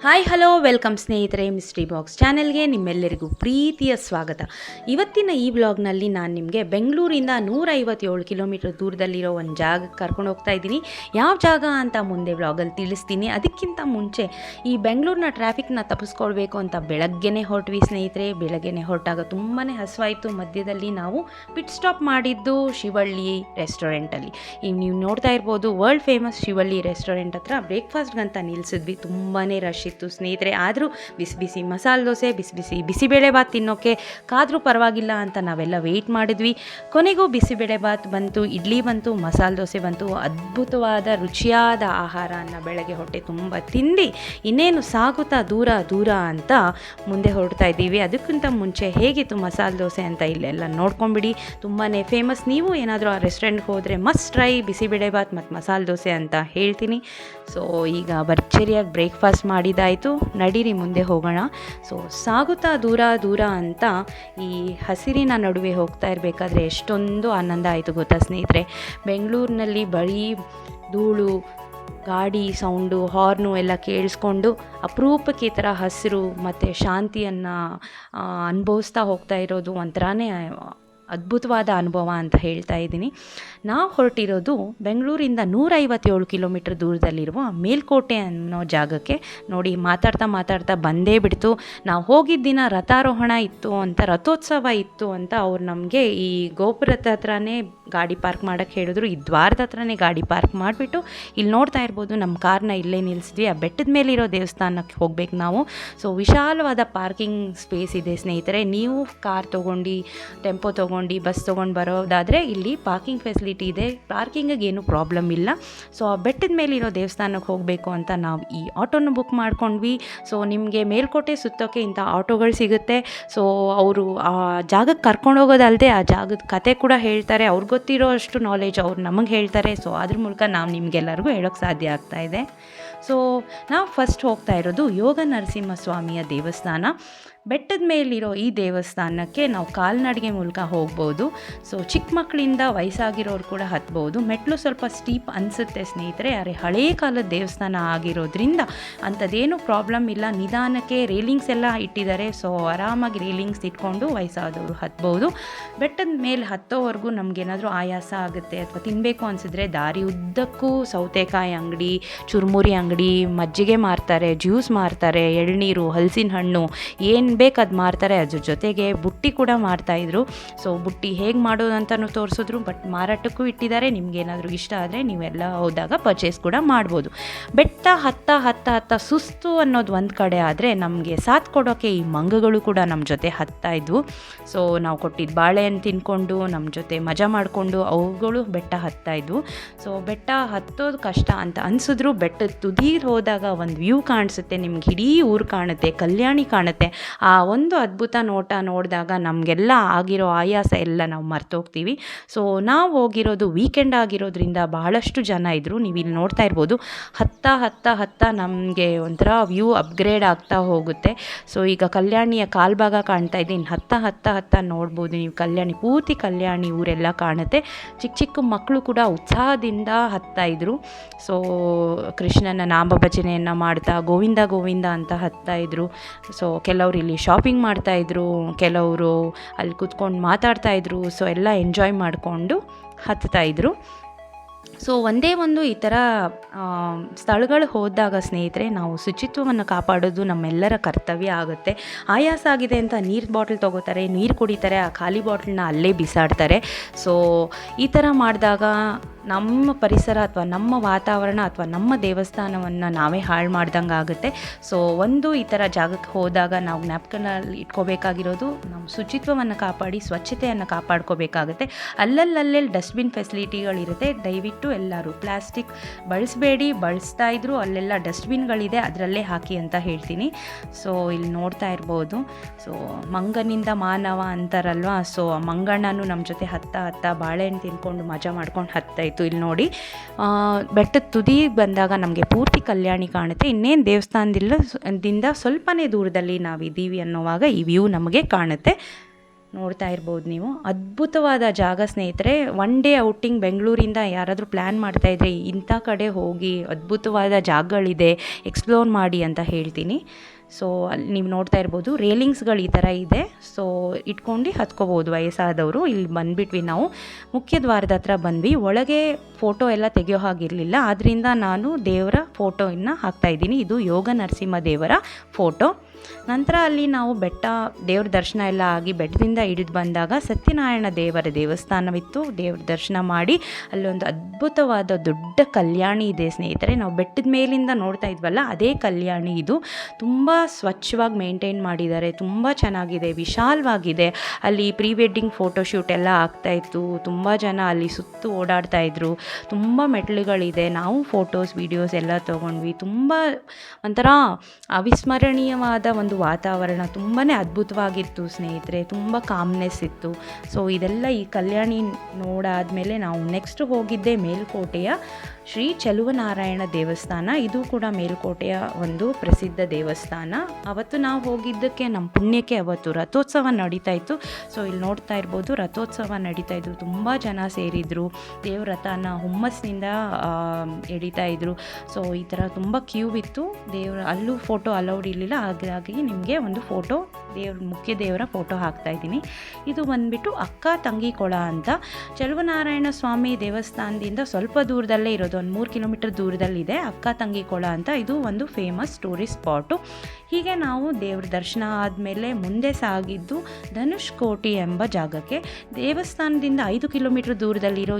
Hi hello welcome ಸ್ನೇಹಿತರೆ, mystery box ಚಾನೆಲ್ಗೆ ನಿಮ್ಮೆಲ್ಲರಿಗೂ ಪ್ರೀತಿಯ ಸ್ವಾಗತ. ಇವತ್ತಿನ ಈ ವ್ಲಾಗ್ನಲ್ಲಿ ನಾನು ನಿಮಗೆ ಬೆಂಗಳೂರಿಂದ 157 ಕಿಲೋಮೀಟರ್ ದೂರದಲ್ಲಿರೋ ಒಂದು ಜಾಗಕ್ಕೆ ಕರ್ಕೊಂಡು ಹೋಗ್ತಾ ಇದ್ದೀನಿ. ಯಾವ ಜಾಗ ಅಂತ ಮುಂದೆ ವ್ಲಾಗಲ್ಲಿ ತಿಳಿಸ್ತೀನಿ. ಅದಕ್ಕಿಂತ ಮುಂಚೆ ಈ ಬೆಂಗಳೂರಿನ ಟ್ರಾಫಿಕ್ನ ತಪ್ಪಿಸ್ಕೊಳ್ಬೇಕು ಅಂತ ಬೆಳಗ್ಗೆನೇ ಹೊರಟ್ವಿ ಸ್ನೇಹಿತರೆ. ಬೆಳಗ್ಗೆನೇ ಹೊರಟಾಗ ತುಂಬಾ ಹಸುವಾಯಿತು. ಮಧ್ಯದಲ್ಲಿ ನಾವು ಪಿಟ್ ಸ್ಟಾಪ್ ಮಾಡಿದ್ದು ಶಿವಳ್ಳಿ ರೆಸ್ಟೋರೆಂಟಲ್ಲಿ. ಈಗ ನೀವು ನೋಡ್ತಾ ಇರ್ಬೋದು, ವರ್ಲ್ಡ್ ಫೇಮಸ್ ಶಿವಳ್ಳಿ ರೆಸ್ಟೋರೆಂಟ್ ಹತ್ರ ಬ್ರೇಕ್ಫಾಸ್ಟ್ಗಂತ ನಿಲ್ಲಿಸಿದ್ವಿ. ತುಂಬಾ ರಶ್ ಇತ್ತು ಸ್ನೇಹಿತರೆ. ಆದರೂ ಬಿಸಿ ಬಿಸಿ ಮಸಾಲೆ ದೋಸೆ, ಬಿಸಿ ಬಿಸಿ ಬಿಸಿಬೇಳೆಭಾತ್ ತಿನ್ನೋಕ್ಕೆ ಕಾದರೂ ಪರವಾಗಿಲ್ಲ ಅಂತ ನಾವೆಲ್ಲ ವೆಯ್ಟ್ ಮಾಡಿದ್ವಿ. ಕೊನೆಗೂ ಬಿಸಿಬೇಳೆಭಾತ್ ಬಂತು, ಇಡ್ಲಿ ಬಂತು, ಮಸಾಲೆ ದೋಸೆ ಬಂತು. ಅದ್ಭುತವಾದ ರುಚಿಯಾದ ಆಹಾರನ ಬೆಳಗ್ಗೆ ಹೊಟ್ಟೆ ತುಂಬ ತಿಂದು ಇನ್ನೇನು ಸಾಗುತ್ತಾ ದೂರ ದೂರ ಅಂತ ಮುಂದೆ ಹೊರಡ್ತಾ ಇದ್ದೀವಿ. ಅದಕ್ಕಿಂತ ಮುಂಚೆ ಹೇಗಿತ್ತು ಮಸಾಲೆ ದೋಸೆ ಅಂತ ಇಲ್ಲೆಲ್ಲ ನೋಡ್ಕೊಂಬಿಡಿ. ತುಂಬಾ ಫೇಮಸ್. ನೀವು ಏನಾದರೂ ಆ ರೆಸ್ಟೋರೆಂಟ್ಗೆ ಹೋದರೆ ಮಸ್ಟ್ ಟ್ರೈ ಬಿಸಿಬೇಳೆಭಾತ್ ಮತ್ತು ಮಸಾಲೆ ದೋಸೆ ಅಂತ ಹೇಳ್ತೀನಿ. ಸೊ ಈಗ ಭರ್ಜರಿಯಾಗಿ ಬ್ರೇಕ್ಫಾಸ್ಟ್ ಮಾಡಿದ್ದಾಯಿತು, ನಡೀರಿ ಮುಂದೆ ಹೋಗೋಣ. ಸೊ ಸಾಗುತ್ತಾ ದೂರ ದೂರ ಅಂತ ಈ ಹಸಿರಿನ ನಡುವೆ ಹೋಗ್ತಾ ಇರಬೇಕಾದ್ರೆ ಎಷ್ಟೊಂದು ಆನಂದ ಆಯಿತು ಗೊತ್ತಾ ಸ್ನೇಹಿತರೆ. ಬೆಂಗಳೂರಿನಲ್ಲಿ ಬರೀ ಧೂಳು, ಗಾಡಿ ಸೌಂಡು, ಹಾರ್ನು ಎಲ್ಲ ಕೇಳಿಸ್ಕೊಂಡು ಅಪರೂಪಕ್ಕೆ ಈ ಥರ ಹಸಿರು ಮತ್ತು ಶಾಂತಿಯನ್ನು ಅನುಭವಿಸ್ತಾ ಹೋಗ್ತಾ ಇರೋದು ಒಂಥರನೇ ಅದ್ಭುತವಾದ ಅನುಭವ ಅಂತ ಹೇಳ್ತಾ ಇದ್ದೀನಿ. ನಾವು ಹೊರಟಿರೋದು ಬೆಂಗಳೂರಿಂದ 157 ಕಿಲೋಮೀಟರ್ ದೂರದಲ್ಲಿರುವ ಮೇಲ್ಕೋಟೆ ಅನ್ನೋ ಜಾಗಕ್ಕೆ. ನೋಡಿ, ಮಾತಾಡ್ತಾ ಮಾತಾಡ್ತಾ ಬಂದೇ ಬಿಡ್ತು. ನಾವು ಹೋಗಿದ್ದ ದಿನ ರಥಾರೋಹಣ ಇತ್ತು ಅಂತ, ರಥೋತ್ಸವ ಇತ್ತು ಅಂತ ಅವ್ರು ನಮಗೆ ಈ ಗೋಪುರದ ಹತ್ರನೇ ಗಾಡಿ ಪಾರ್ಕ್ ಮಾಡೋಕ್ಕೆ ಹೇಳಿದ್ರು. ಈ ದ್ವಾರದ ಹತ್ರನೇ ಗಾಡಿ ಪಾರ್ಕ್ ಮಾಡಿಬಿಟ್ಟು ಇಲ್ಲಿ ನೋಡ್ತಾ ಇರ್ಬೋದು, ನಮ್ಮ ಕಾರ್ನ ಇಲ್ಲೇ ನಿಲ್ಲಿಸಿದ್ವಿ. ಆ ಬೆಟ್ಟದ ಮೇಲಿರೋ ದೇವಸ್ಥಾನಕ್ಕೆ ಹೋಗ್ಬೇಕು ನಾವು. ಸೊ ವಿಶಾಲವಾದ ಪಾರ್ಕಿಂಗ್ ಸ್ಪೇಸ್ ಇದೆ ಸ್ನೇಹಿತರೆ. ನೀವು ಕಾರ್ ತೊಗೊಂಡು, ಟೆಂಪೋ ತೊಗೊಂಡು, ಬಸ್ ತೊಗೊಂಡು ಬರೋದಾದರೆ ಇಲ್ಲಿ ಪಾರ್ಕಿಂಗ್ ಫೆಸಿಲಿಟಿ ಇದೆ. ಪಾರ್ಕಿಂಗಿಗೆ ಏನೂ ಪ್ರಾಬ್ಲಮ್ ಇಲ್ಲ. ಸೊ ಆ ಬೆಟ್ಟದ ಮೇಲಿರೋ ದೇವಸ್ಥಾನಕ್ಕೆ ಹೋಗಬೇಕು ಅಂತ ನಾವು ಈ ಆಟೋನ ಬುಕ್ ಮಾಡ್ಕೊಂಡ್ವಿ. ಸೊ ನಿಮಗೆ ಮೇಲ್ಕೋಟೆ ಸುತ್ತೋಕ್ಕೆ ಇಂಥ ಆಟೋಗಳು ಸಿಗುತ್ತೆ. ಸೊ ಅವರು ಆ ಜಾಗಕ್ಕೆ ಕರ್ಕೊಂಡು ಹೋಗೋದಲ್ಲದೆ ಆ ಜಾಗದ ಕತೆ ಕೂಡ ಹೇಳ್ತಾರೆ. ಅವ್ರಿಗೆ ಗೊತ್ತಿರೋ ಅಷ್ಟು ನಾಲೆಜ್ ಅವ್ರು ನಮಗೆ ಹೇಳ್ತಾರೆ. ಸೊ ಅದ್ರ ಮೂಲಕ ನಾವು ನಿಮಗೆಲ್ಲರಿಗೂ ಹೇಳೋಕ್ಕೆ ಸಾಧ್ಯ ಆಗ್ತಾಯಿದೆ. ಸೊ ನಾವು ಫಸ್ಟ್ ಹೋಗ್ತಾ ಇರೋದು ಯೋಗ ನರಸಿಂಹಸ್ವಾಮಿಯ ದೇವಸ್ಥಾನ. ಬೆಟ್ಟದ ಮೇಲಿರೋ ಈ ದೇವಸ್ಥಾನಕ್ಕೆ ನಾವು ಕಾಲ್ನಡಿಗೆ ಮೂಲಕ ಹೋಗ್ಬೋದು. ಸೊ ಚಿಕ್ಕ ಮಕ್ಕಳಿಂದ ವಯಸ್ಸಾಗಿರೋರು ಕೂಡ ಹತ್ಬೋದು. ಮೆಟ್ಲು ಸ್ವಲ್ಪ ಸ್ಟೀಪ್ ಅನಿಸುತ್ತೆ ಸ್ನೇಹಿತರೆ, ಆದರೆ ಹಳೇ ಕಾಲದ ದೇವಸ್ಥಾನ ಆಗಿರೋದ್ರಿಂದ ಅಂಥದ್ದೇನೂ ಪ್ರಾಬ್ಲಮ್ ಇಲ್ಲ. ನಿಧಾನಕ್ಕೆ ರೇಲಿಂಗ್ಸ್ ಎಲ್ಲ ಇಟ್ಟಿದ್ದಾರೆ. ಸೊ ಆರಾಮಾಗಿ ರೇಲಿಂಗ್ಸ್ ಇಟ್ಕೊಂಡು ವಯಸ್ಸಾದವರು ಹತ್ಬೋದು. ಬೆಟ್ಟದ ಮೇಲೆ ಹತ್ತೋವರೆಗೂ ನಮಗೇನಾದರೂ ಆಯಾಸ ಆಗುತ್ತೆ ಅಥವಾ ತಿನ್ನಬೇಕು ಅನಿಸಿದ್ರೆ ದಾರಿ ಉದ್ದಕ್ಕೂ ಸೌತೆಕಾಯಿ ಅಂಗಡಿ, ಚುರುಮುರಿ ಅಂಗಡಿ, ಮಜ್ಜಿಗೆ ಮಾರ್ತಾರೆ, ಜ್ಯೂಸ್ ಮಾರ್ತಾರೆ, ಎಳ್ನೀರು, ಹಲಸಿನ ಹಣ್ಣು, ಏನು ಬೇಕು ಅದು ಮಾರ್ತಾರೆ. ಅದ್ರ ಜೊತೆಗೆ ಬುಟ್ಟಿ ಕೂಡ ಮಾರ್ತಾಯಿದ್ರು. ಸೊ ಬುಟ್ಟಿ ಹೇಗೆ ಮಾಡೋದು ಅಂತಲೂ ತೋರಿಸಿದ್ರು, ಬಟ್ ಮಾರಾಟಕ್ಕೂ ಇಟ್ಟಿದ್ದಾರೆ. ನಿಮಗೇನಾದರೂ ಇಷ್ಟ ಆದರೆ ನೀವೆಲ್ಲ ಹೋದಾಗ ಪರ್ಚೇಸ್ ಕೂಡ ಮಾಡ್ಬೋದು. ಬೆಟ್ಟ ಹತ್ತ ಹತ್ತ ಹತ್ತ ಸುಸ್ತು ಅನ್ನೋದು ಒಂದು ಕಡೆ ಆದರೆ, ನಮಗೆ ಸಾಥ್ ಕೊಡೋಕ್ಕೆ ಈ ಮಂಗಗಳು ಕೂಡ ನಮ್ಮ ಜೊತೆ ಹತ್ತಾ ಇದ್ವು. ಸೊ ನಾವು ಕೊಟ್ಟಿದ್ದು ಬಾಳೆಹಣ್ಣು ತಿನ್ಕೊಂಡು ನಮ್ಮ ಜೊತೆ ಮಜಾ ಮಾಡಿಕೊಂಡು ಅವುಗಳು ಬೆಟ್ಟ ಹತ್ತಾ ಇದ್ವು. ಸೊ ಬೆಟ್ಟ ಹತ್ತೋದು ಕಷ್ಟ ಅಂತ ಅನಿಸಿದ್ರು ಬೆಟ್ಟದ ತುದೀರ್ ಹೋದಾಗ ಒಂದು ವ್ಯೂ ಕಾಣಿಸುತ್ತೆ ನಿಮ್ಗೆ. ಇಡೀ ಊರು ಕಾಣುತ್ತೆ, ಕಲ್ಯಾಣಿ ಕಾಣುತ್ತೆ. ಆ ಒಂದು ಅದ್ಭುತ ನೋಟ ನೋಡಿದಾಗ ನಮಗೆಲ್ಲ ಆಗಿರೋ ಆಯಾಸ ಎಲ್ಲ ನಾವು ಮರ್ತೋಗ್ತೀವಿ. ಸೊ ನಾವು ಹೋಗಿರೋದು ವೀಕೆಂಡ್ ಆಗಿರೋದ್ರಿಂದ ಬಹಳಷ್ಟು ಜನ ಇದ್ದರು. ನೀವು ಇಲ್ಲಿ ನೋಡ್ತಾ ಇರ್ಬೋದು, ಹತ್ತ ಹತ್ತ ಹತ್ತ ನಮಗೆ ಒಂಥರ ವ್ಯೂ ಅಪ್ಗ್ರೇಡ್ ಆಗ್ತಾ ಹೋಗುತ್ತೆ. ಸೊ ಈಗ ಕಲ್ಯಾಣಿಯ ಕಾಲ್ಭಾಗ ಕಾಣ್ತಾ ಇದೆ. ಇನ್ನು ಹತ್ತ ಹತ್ತ ಹತ್ತ ನೋಡ್ಬೋದು ನೀವು ಕಲ್ಯಾಣಿ, ಪೂರ್ತಿ ಕಲ್ಯಾಣಿ ಊರೆಲ್ಲ ಕಾಣುತ್ತೆ. ಚಿಕ್ಕ ಚಿಕ್ಕ ಮಕ್ಕಳು ಕೂಡ ಉತ್ಸಾಹದಿಂದ ಹತ್ತಾ ಇದ್ರು. ಸೊ ಕೃಷ್ಣನ ನಾಮ ಭಜನೆಯನ್ನು ಮಾಡ್ತಾ ಗೋವಿಂದ ಗೋವಿಂದ ಅಂತ ಹತ್ತಾ ಇದ್ರು. ಸೊ ಕೆಲವರು ಇಲ್ಲಿ ಶಾಪಿಂಗ್ ಮಾಡ್ತಾಯಿದ್ರು, ಕೆಲವರು ಅಲ್ಲಿ ಕೂತ್ಕೊಂಡು ಮಾತಾಡ್ತಾಯಿದ್ರು. ಸೊ ಎಲ್ಲ ಎಂಜಾಯ್ ಮಾಡಿಕೊಂಡು ಹತ್ತಾಯಿದ್ರು. ಸೊ ಒಂದೇ ಒಂದು ಈ ಥರ ಸ್ಥಳಗಳು ಹೋದಾಗ ಸ್ನೇಹಿತರೆ, ನಾವು ಶುಚಿತ್ವವನ್ನು ಕಾಪಾಡೋದು ನಮ್ಮೆಲ್ಲರ ಕರ್ತವ್ಯ ಆಗುತ್ತೆ. ಆಯಾಸ ಆಗಿದೆ ಅಂತ ನೀರು ಬಾಟ್ಲ್ ತೊಗೋತಾರೆ, ನೀರು ಕುಡಿತಾರೆ, ಆ ಖಾಲಿ ಬಾಟ್ಲನ್ನ ಅಲ್ಲೇ ಬಿಸಾಡ್ತಾರೆ. ಸೊ ಈ ಥರ ಮಾಡಿದಾಗ ನಮ್ಮ ಪರಿಸರ ಅಥವಾ ನಮ್ಮ ವಾತಾವರಣ ಅಥವಾ ನಮ್ಮ ದೇವಸ್ಥಾನವನ್ನು ನಾವೇ ಹಾಳು ಮಾಡ್ದಂಗೆ ಆಗುತ್ತೆ. ಸೊ ಒಂದು ಈ ಥರ ಜಾಗಕ್ಕೆ ಹೋದಾಗ ನಾವು ಜ್ಞಾಪಕದಲ್ಲಿ ಇಟ್ಕೋಬೇಕಾಗಿರೋದು, ನಮ್ಮ ಶುಚಿತ್ವವನ್ನು ಕಾಪಾಡಿ ಸ್ವಚ್ಛತೆಯನ್ನು ಕಾಪಾಡ್ಕೋಬೇಕಾಗುತ್ತೆ. ಅಲ್ಲಲ್ಲಿ ಡಸ್ಟ್ಬಿನ್ ಫೆಸಿಲಿಟಿಗಳಿರುತ್ತೆ. ದಯವಿಟ್ಟು ಎಲ್ಲರೂ ಪ್ಲಾಸ್ಟಿಕ್ ಬಳಸಬೇಡಿ. ಬಳಸ್ತಾ ಇದ್ರು ಅಲ್ಲೆಲ್ಲ ಡಸ್ಟ್ಬಿನ್ಗಳಿದೆ, ಅದರಲ್ಲೇ ಹಾಕಿ ಅಂತ ಹೇಳ್ತೀನಿ. ಸೊ ಇಲ್ಲಿ ನೋಡ್ತಾ ಇರ್ಬೋದು, ಸೊ ಮಂಗನಿಂದ ಮಾನವ ಅಂತಾರಲ್ವ. ಸೊ ಮಂಗಣ್ಣನೂ ನಮ್ಮ ಜೊತೆ ಹತ್ತ ಹತ್ತ ಬಾಳೆಹಣ್ಣು ತಿನ್ಕೊಂಡು ಮಜಾ ಮಾಡ್ಕೊಂಡು ಹತ್ತಾಯಿತು. ಇಲ್ಲಿ ನೋಡಿ, ಬೆಟ್ಟದ ತುದಿಗೆ ಬಂದಾಗ ನಮಗೆ ಪೂರ್ತಿ ಕಲ್ಯಾಣಿ ಕಾಣುತ್ತೆ. ಇನ್ನೇನು ದೇವಸ್ಥಾನದಿಂದ ಸ್ವಲ್ಪನೇ ದೂರದಲ್ಲಿ ನಾವಿದ್ದೀವಿ ಅನ್ನೋವಾಗ ಈ ವ್ಯೂ ನಮಗೆ ಕಾಣುತ್ತೆ. ನೋಡ್ತಾ ಇರ್ಬೋದು ನೀವು. ಅದ್ಭುತವಾದ ಜಾಗ ಸ್ನೇಹಿತರೆ. ಒನ್ ಡೇ ಔಟಿಂಗ್ ಬೆಂಗಳೂರಿಂದ ಯಾರಾದರೂ ಪ್ಲ್ಯಾನ್ ಮಾಡ್ತಾಯಿದ್ರೆ ಇಂಥ ಕಡೆ ಹೋಗಿ ಅದ್ಭುತವಾದ ಜಾಗಗಳಿದೆ, ಎಕ್ಸ್ಪ್ಲೋರ್ ಮಾಡಿ ಅಂತ ಹೇಳ್ತೀನಿ. ಸೊ ಅಲ್ಲಿ ನೀವು ನೋಡ್ತಾ ಇರ್ಬೋದು ರೇಲಿಂಗ್ಸ್ಗಳು ಈ ಥರ ಇದೆ. ಸೊ ಇಟ್ಕೊಂಡು ಹತ್ಕೋಬೋದು ವಯಸ್ಸಾದವರು. ಇಲ್ಲಿ ಬಂದುಬಿಟ್ವಿ ನಾವು ಮುಖ್ಯ ದ್ವಾರದ ಹತ್ರ ಬಂದ್ವಿ. ಒಳಗೆ ಫೋಟೋ ಎಲ್ಲ ತೆಗೆಯೋ ಹಾಗಿರಲಿಲ್ಲ, ಆದ್ದರಿಂದ ನಾನು ದೇವರ ಫೋಟೋವನ್ನು ಹಾಕ್ತಾಯಿದ್ದೀನಿ. ಇದು ಯೋಗ ನರಸಿಂಹ ದೇವರ ಫೋಟೋ. ನಂತರ ಅಲ್ಲಿ ನಾವು ದೇವ್ರ ದರ್ಶನ ಎಲ್ಲ ಆಗಿ ಬೆಟ್ಟದಿಂದ ಇಳಿದು ಬಂದಾಗ ಸತ್ಯನಾರಾಯಣ ದೇವರ ದೇವಸ್ಥಾನವಿತ್ತು. ದೇವ್ರ ದರ್ಶನ ಮಾಡಿ ಅಲ್ಲೊಂದು ಅದ್ಭುತವಾದ ದೊಡ್ಡ ಕಲ್ಯಾಣಿ ಇದೆ ಸ್ನೇಹಿತರೆ. ನಾವು ಬೆಟ್ಟದ ಮೇಲಿಂದ ನೋಡ್ತಾ ಇದ್ವಲ್ಲ, ಅದೇ ಕಲ್ಯಾಣಿ ಇದು. ತುಂಬ ಸ್ವಚ್ಛವಾಗಿ ಮೇಂಟೈನ್ ಮಾಡಿದ್ದಾರೆ, ತುಂಬ ಚೆನ್ನಾಗಿದೆ, ವಿಶಾಲವಾಗಿದೆ. ಅಲ್ಲಿ ಪ್ರೀ ವೆಡ್ಡಿಂಗ್ ಫೋಟೋಶೂಟ್ ಎಲ್ಲ ಆಗ್ತಾಯಿತ್ತು. ತುಂಬ ಜನ ಅಲ್ಲಿ ಸುತ್ತು ಓಡಾಡ್ತಾಯಿದ್ರು. ತುಂಬ ಮೆಟ್ಲುಗಳಿದೆ. ನಾವು ಫೋಟೋಸ್ ವೀಡಿಯೋಸ್ ಎಲ್ಲ ತೊಗೊಂಡ್ವಿ. ತುಂಬ ಒಂಥರ ಅವಿಸ್ಮರಣೀಯವಾದ ಒಂದು ವಾತಾವರಣ, ತುಂಬಾ ಅದ್ಭುತವಾಗಿತ್ತು ಸ್ನೇಹಿತರೆ. ತುಂಬ ಕಾಮ್ನೆಸ್ ಇತ್ತು. ಸೊ ಇದೆಲ್ಲ ಈ ಕಲ್ಯಾಣಿ ನೋಡಾದಮೇಲೆ ನಾವು ನೆಕ್ಸ್ಟ್ ಹೋಗಿದ್ದೆ ಮೇಲ್ಕೋಟೆಯ ಶ್ರೀ ಚೆಲುವನಾರಾಯಣ ದೇವಸ್ಥಾನ. ಇದು ಕೂಡ ಮೇಲ್ಕೋಟೆಯ ಒಂದು ಪ್ರಸಿದ್ಧ ದೇವಸ್ಥಾನ. ಅವತ್ತು ನಾವು ಹೋಗಿದ್ದಕ್ಕೆ ನಮ್ಮ ಪುಣ್ಯಕ್ಕೆ ಅವತ್ತು ರಥೋತ್ಸವ ನಡೀತಾ ಇತ್ತು. ಸೊ ಇಲ್ಲಿ ನೋಡ್ತಾ ಇರ್ಬೋದು ರಥೋತ್ಸವ ನಡೀತಾ ಇದ್ರು. ತುಂಬ ಜನ ಸೇರಿದ್ರು. ದೇವ್ರ ರಥನ ಹುಮ್ಮಸ್ಸಿನಿಂದ ಎಳಿತಾ ಇದ್ರು. ಸೊ ಈ ಥರ ತುಂಬ ಕ್ಯೂ ಇತ್ತು. ಅಲ್ಲೂ ಫೋಟೋ ಅಲೌಡ್ ಇರಲಿಲ್ಲ. ಹಾಗಾಗಿ ನಿಮಗೆ ಒಂದು ಫೋಟೋ ಮುಖ್ಯ ದೇವರ ಫೋಟೋ ಹಾಕ್ತಾಯಿದ್ದೀನಿ. ಇದು ಬಂದುಬಿಟ್ಟು ಅಕ್ಕ ತಂಗಿ ಕೊಳ ಅಂತ ಚೆಲುವನಾರಾಯಣ ಸ್ವಾಮಿ ದೇವಸ್ಥಾನದಿಂದ ಸ್ವಲ್ಪ ದೂರದಲ್ಲೇ ಇರೋದು, ಒಂದು 3 ಕಿಲೋಮೀಟರ್ ದೂರದಲ್ಲಿದೆ ಅಕ್ಕ ತಂಗಿ ಕೊಳ ಅಂತ. ಇದು ಒಂದು ಫೇಮಸ್ ಟೂರಿಸ್ಟ್ ಸ್ಪಾಟು. ಹೀಗೆ ನಾವು ದೇವ್ರ ದರ್ಶನ ಆದಮೇಲೆ ಮುಂದೆ ಸಾಗಿದ್ದು ಧನುಷ್ಕೋಟಿ ಎಂಬ ಜಾಗಕ್ಕೆ. ದೇವಸ್ಥಾನದಿಂದ 5 ಕಿಲೋಮೀಟರ್ ದೂರದಲ್ಲಿರೋ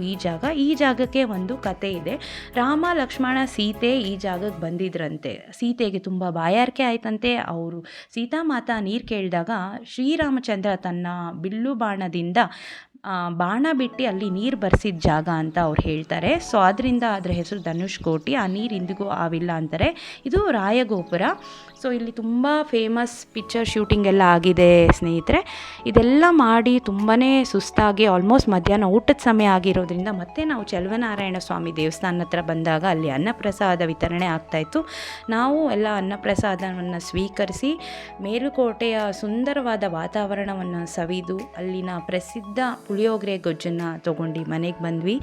ಈ ಜಾಗಕ್ಕೆ ಒಂದು ಕತೆ ಇದೆ. ರಾಮ ಲಕ್ಷ್ಮಣ ಸೀತೆ ಈ ಜಾಗಕ್ಕೆ ಬಂದಿದ್ರಂತೆ. ಸೀತೆಗೆ ತುಂಬ ಬಾಯಾರಿಕೆ ಆಯ್ತಂತೆ. ಅವರು ಸೀತಾಮಾತಾ ನೀರು ಕೇಳಿದಾಗ ಶ್ರೀರಾಮಚಂದ್ರ ತನ್ನ ಬಿಲ್ಲು ಬಾಣದಿಂದ ಬಾಣ ಬಿಟ್ಟು ಅಲ್ಲಿ ನೀರು ಬರ್ಸಿದ ಜಾಗ ಅಂತ ಅವ್ರು ಹೇಳ್ತಾರೆ. ಸೊ ಅದರಿಂದ ಅದರ ಹೆಸರು ಧನುಷ್ಕೋಟಿ. ಆ ನೀರು ಇಂದಿಗೂ ಆವಿಲ್ಲ ಅಂತಾರೆ. ಇದು ರಾಯಗೋಪುರ. ಸೊ ಇಲ್ಲಿ ತುಂಬ ಫೇಮಸ್ ಪಿಕ್ಚರ್ ಶೂಟಿಂಗ್ ಎಲ್ಲ ಆಗಿದೆ ಸ್ನೇಹಿತರೆ. ಇದೆಲ್ಲ ಮಾಡಿ ತುಂಬಾ ಸುಸ್ತಾಗಿ ಆಲ್ಮೋಸ್ಟ್ ಮಧ್ಯಾಹ್ನ ಊಟದ ಸಮಯ ಆಗಿರೋದ್ರಿಂದ ಮತ್ತೆ ನಾವು ಚೆಲುವನಾರಾಯಣ ಸ್ವಾಮಿ ದೇವಸ್ಥಾನ ಹತ್ರ ಬಂದಾಗ ಅಲ್ಲಿ ಅನ್ನಪ್ರಸಾದ ವಿತರಣೆ ಆಗ್ತಾಯಿತ್ತು. ನಾವು ಎಲ್ಲ ಅನ್ನಪ್ರಸಾದವನ್ನು ಸ್ವೀಕರಿಸಿ ಮೇಲುಕೋಟೆಯ ಸುಂದರವಾದ ವಾತಾವರಣವನ್ನು ಸವಿದು ಅಲ್ಲಿನ ಪ್ರಸಿದ್ಧ ಪುಳಿಯೋಗರೆ ಗೊಜ್ಜನ್ನು ತೊಗೊಂಡು ಮನೆಗೆ ಬಂದ್ವಿ.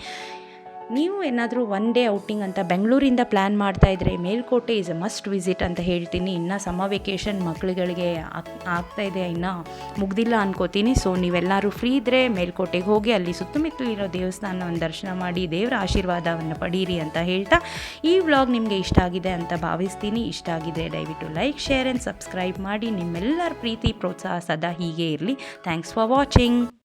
ನೀವು ಏನಾದರೂ ಒನ್ ಡೇ ಔಟಿಂಗ್ ಅಂತ ಬೆಂಗಳೂರಿಂದ ಪ್ಲ್ಯಾನ್ ಮಾಡ್ತಾಯಿದ್ರೆ Melkote is a must visit ಅಂತ ಹೇಳ್ತೀನಿ. ಇನ್ನು ಸಮ್ಮರ್ ವೆಕೇಷನ್ ಮಕ್ಕಳುಗಳಿಗೆ ಆಗ್ತಾಯಿದೆ, ಇನ್ನು ಮುಗ್ದಿಲ್ಲ ಅನ್ಕೋತೀನಿ. ಸೊ ನೀವೆಲ್ಲರೂ ಫ್ರೀ ಇದ್ದರೆ ಮೇಲ್ಕೋಟೆಗೆ ಹೋಗಿ ಅಲ್ಲಿ ಸುತ್ತಮುತ್ತಲಿರೋ ದೇವಸ್ಥಾನವನ್ನು ದರ್ಶನ ಮಾಡಿ ದೇವರ ಆಶೀರ್ವಾದವನ್ನು ಪಡೀರಿ ಅಂತ ಹೇಳ್ತಾ ಈ ವ್ಲಾಗ್ ನಿಮಗೆ ಇಷ್ಟ ಆಗಿದೆ ಅಂತ ಭಾವಿಸ್ತೀನಿ. ಇಷ್ಟ ಆಗಿದೆ ದಯವಿಟ್ಟು ಲೈಕ್, ಶೇರ್ ಆ್ಯಂಡ್ ಸಬ್ಸ್ಕ್ರೈಬ್ ಮಾಡಿ. ನಿಮ್ಮೆಲ್ಲರ ಪ್ರೀತಿ ಪ್ರೋತ್ಸಾಹ ಸದಾ ಹೀಗೆ ಇರಲಿ. Thanks for watching.